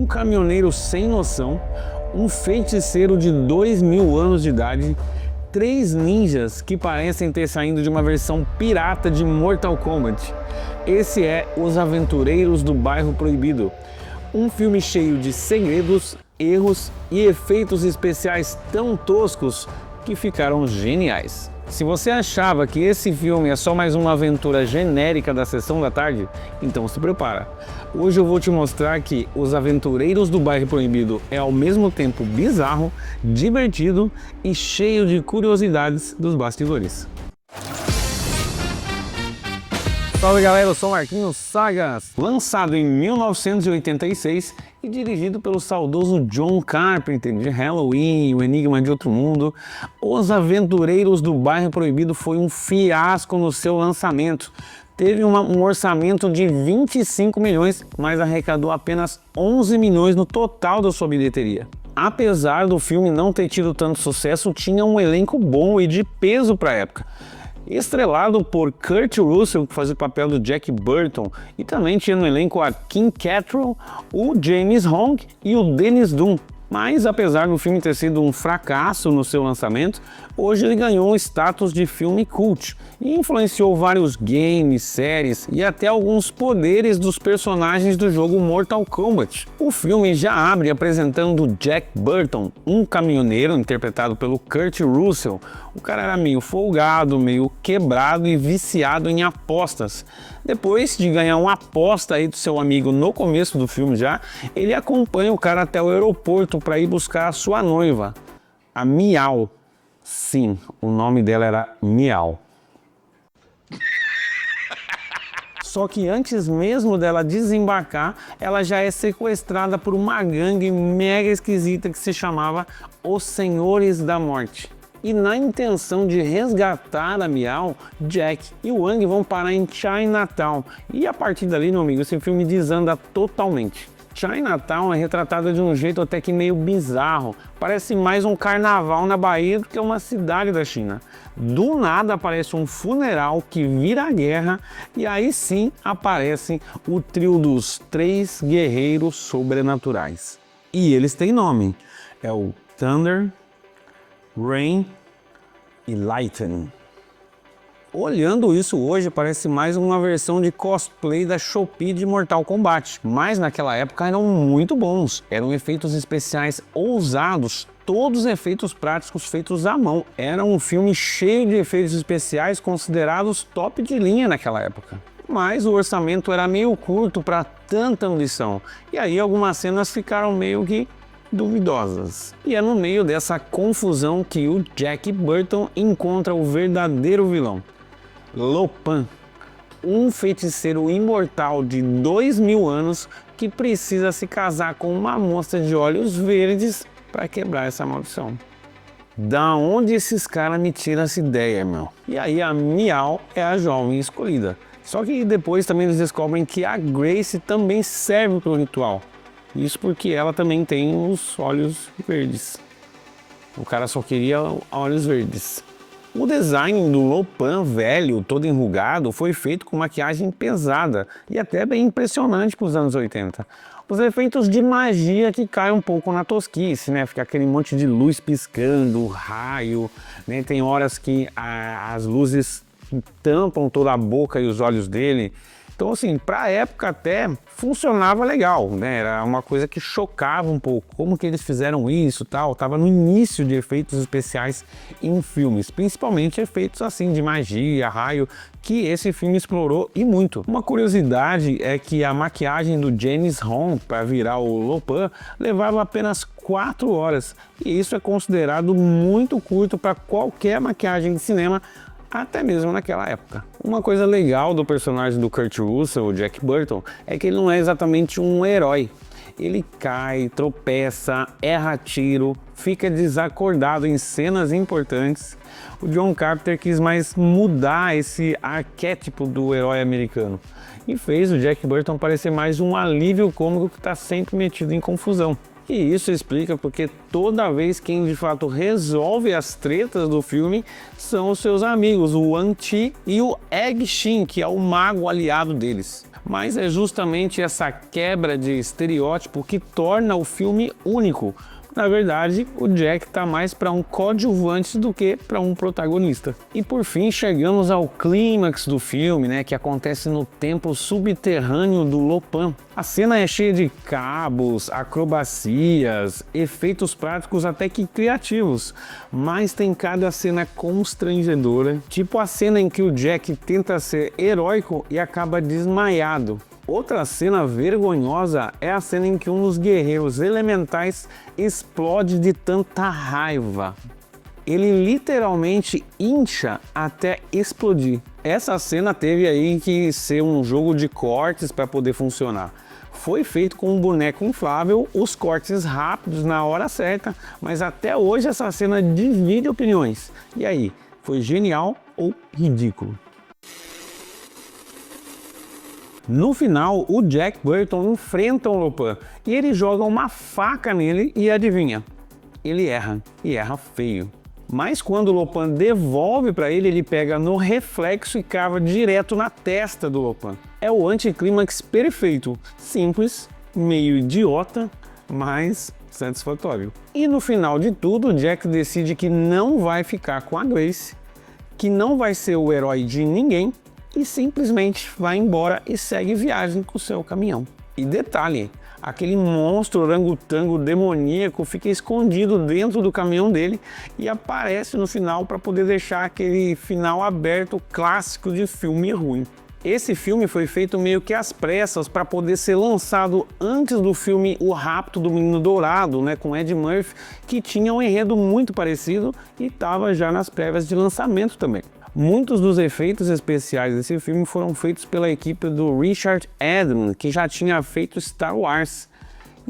caminhoneiro sem noção, um feiticeiro de 2000 anos de idade, 3 ninjas que parecem ter saído de uma versão pirata de Mortal Kombat. Esse é Os Aventureiros do Bairro Proibido, um filme cheio de segredos, erros e efeitos especiais tão toscos que ficaram geniais. Se você achava que esse filme é só mais uma aventura genérica da sessão da tarde, então se prepara. Hoje eu vou te mostrar que Os Aventureiros do Bairro Proibido é ao mesmo tempo bizarro, divertido e cheio de curiosidades dos bastidores. Salve galera, eu sou o Marquinhos Sagas. Lançado em 1986 e dirigido pelo saudoso John Carpenter, de Halloween, O Enigma de Outro Mundo, Os Aventureiros do Bairro Proibido foi um fiasco no seu lançamento. Teve um orçamento de 25 milhões, mas arrecadou apenas 11 milhões no total da sua bilheteria. Apesar do filme não ter tido tanto sucesso, tinha um elenco bom e de peso para a época. Estrelado por Kurt Russell, que fazia o papel do Jack Burton, e também tinha no elenco a Kim Cattrall, o James Hong e o Dennis Dun. Mas apesar do filme ter sido um fracasso no seu lançamento, hoje ele ganhou um status de filme cult e influenciou vários games, séries e até alguns poderes dos personagens do jogo Mortal Kombat. O filme já abre apresentando Jack Burton, um caminhoneiro interpretado pelo Kurt Russell. O cara era meio folgado, meio quebrado e viciado em apostas. Depois de ganhar uma aposta aí do seu amigo no começo do filme já, ele acompanha o cara até o aeroporto para ir buscar a sua noiva, a Miau. Sim, o nome dela era Miau. Só que antes mesmo dela desembarcar, ela já é sequestrada por uma gangue mega esquisita que se chamava Os Senhores da Morte. E na intenção de resgatar a Miau, Jack e Wang vão parar em Chinatown. E a partir dali, meu amigo, esse filme desanda totalmente. Chinatown é retratada de um jeito até que meio bizarro. Parece mais um carnaval na Bahia do que uma cidade da China. Do nada aparece um funeral que vira guerra e aí sim aparece o trio dos 3 guerreiros sobrenaturais. E eles têm nome. É o Thunder, Rain e Lightning. Olhando isso hoje, parece mais uma versão de cosplay da Shopee de Mortal Kombat, mas naquela época eram muito bons, eram efeitos especiais ousados, todos efeitos práticos feitos à mão. Era um filme cheio de efeitos especiais considerados top de linha naquela época. Mas o orçamento era meio curto para tanta ambição, e aí algumas cenas ficaram meio que duvidosas. E é no meio dessa confusão que o Jack Burton encontra o verdadeiro vilão, Lo Pan, um feiticeiro imortal de 2000 anos que precisa se casar com uma moça de olhos verdes para quebrar essa maldição. Da onde esses caras me tiram essa ideia, meu? E aí a Miau é a jovem escolhida. Só que depois também eles descobrem que a Grace também serve para o ritual. Isso porque ela também tem os olhos verdes. O cara só queria olhos verdes. O design do Lo Pan velho, todo enrugado, foi feito com maquiagem pesada e até bem impressionante para os anos 80. Os efeitos de magia que caem um pouco na tosquice, né? Fica aquele monte de luz piscando, raio, né? Tem horas que as luzes tampam toda a boca e os olhos dele. Então assim, para a época até funcionava legal, né? Era uma coisa que chocava um pouco. Como que eles fizeram isso, tal? Tava no início de efeitos especiais em filmes, principalmente efeitos assim de magia, raio, que esse filme explorou e muito. Uma curiosidade é que a maquiagem do James Hong para virar o Lo Pan levava apenas 4 horas. E isso é considerado muito curto para qualquer maquiagem de cinema, até mesmo naquela época. Uma coisa legal do personagem do Kurt Russell, o Jack Burton, é que ele não é exatamente um herói. Ele cai, tropeça, erra tiro, fica desacordado em cenas importantes. O John Carpenter quis mais mudar esse arquétipo do herói americano e fez o Jack Burton parecer mais um alívio cômico que está sempre metido em confusão. E isso explica porque toda vez quem de fato resolve as tretas do filme são os seus amigos, o Wan Chi e o Egg Shin, que é o mago aliado deles. Mas é justamente essa quebra de estereótipo que torna o filme único. Na verdade, o Jack está mais para um coadjuvante do que para um protagonista. E por fim, chegamos ao clímax do filme, né, que acontece no templo subterrâneo do Lopan. A cena é cheia de cabos, acrobacias, efeitos práticos até que criativos, mas tem cada cena constrangedora, tipo a cena em que o Jack tenta ser heróico e acaba desmaiado. Outra cena vergonhosa é a cena em que um dos guerreiros elementais explode de tanta raiva. Ele literalmente incha até explodir. Essa cena teve aí que ser um jogo de cortes para poder funcionar. Foi feito com um boneco inflável, os cortes rápidos na hora certa, mas até hoje essa cena divide opiniões. E aí, foi genial ou ridículo? No final, o Jack Burton enfrenta o Lopan e ele joga uma faca nele e adivinha? Ele erra, e erra feio. Mas quando o Lopan devolve para ele, ele pega no reflexo e cava direto na testa do Lopan. É o anticlímax perfeito, simples, meio idiota, mas satisfatório. E no final de tudo, o Jack decide que não vai ficar com a Grace, que não vai ser o herói de ninguém, e simplesmente vai embora e segue viagem com o seu caminhão. E detalhe, aquele monstro orangotango demoníaco fica escondido dentro do caminhão dele e aparece no final para poder deixar aquele final aberto clássico de filme ruim. Esse filme foi feito meio que às pressas para poder ser lançado antes do filme O Rapto do Menino Dourado, né, com Ed Murphy, que tinha um enredo muito parecido e estava já nas prévias de lançamento também. Muitos dos efeitos especiais desse filme foram feitos pela equipe do Richard Adams, que já tinha feito Star Wars,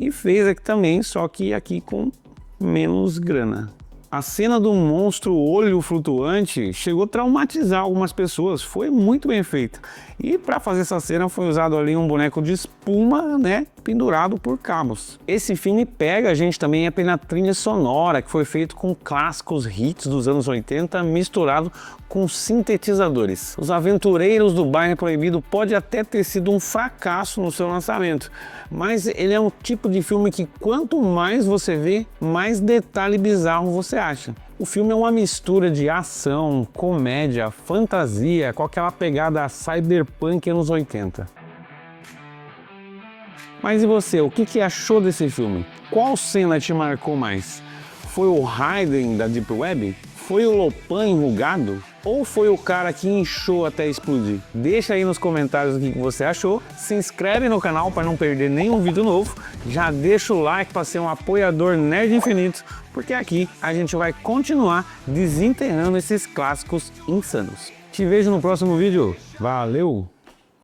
e fez aqui também, só que aqui com menos grana. A cena do monstro olho flutuante chegou a traumatizar algumas pessoas, foi muito bem feita. E para fazer essa cena foi usado ali um boneco de espuma, né, pendurado por cabos. Esse filme pega a gente também pela trilha sonora, que foi feito com clássicos hits dos anos 80 misturado com sintetizadores. Os Aventureiros do Bairro Proibido pode até ter sido um fracasso no seu lançamento, mas ele é um tipo de filme que quanto mais você vê, mais detalhe bizarro você acha. O filme é uma mistura de ação, comédia, fantasia, com aquela pegada cyberpunk anos 80. Mas e você, o que achou desse filme? Qual cena te marcou mais? Foi o Raiden da Deep Web? Foi o Lopan enrugado? Ou foi o cara que inchou até explodir? Deixa aí nos comentários o que você achou. Se inscreve no canal para não perder nenhum vídeo novo. Já deixa o like para ser um apoiador Nerd Infinito, porque aqui a gente vai continuar desenterrando esses clássicos insanos. Te vejo no próximo vídeo. Valeu!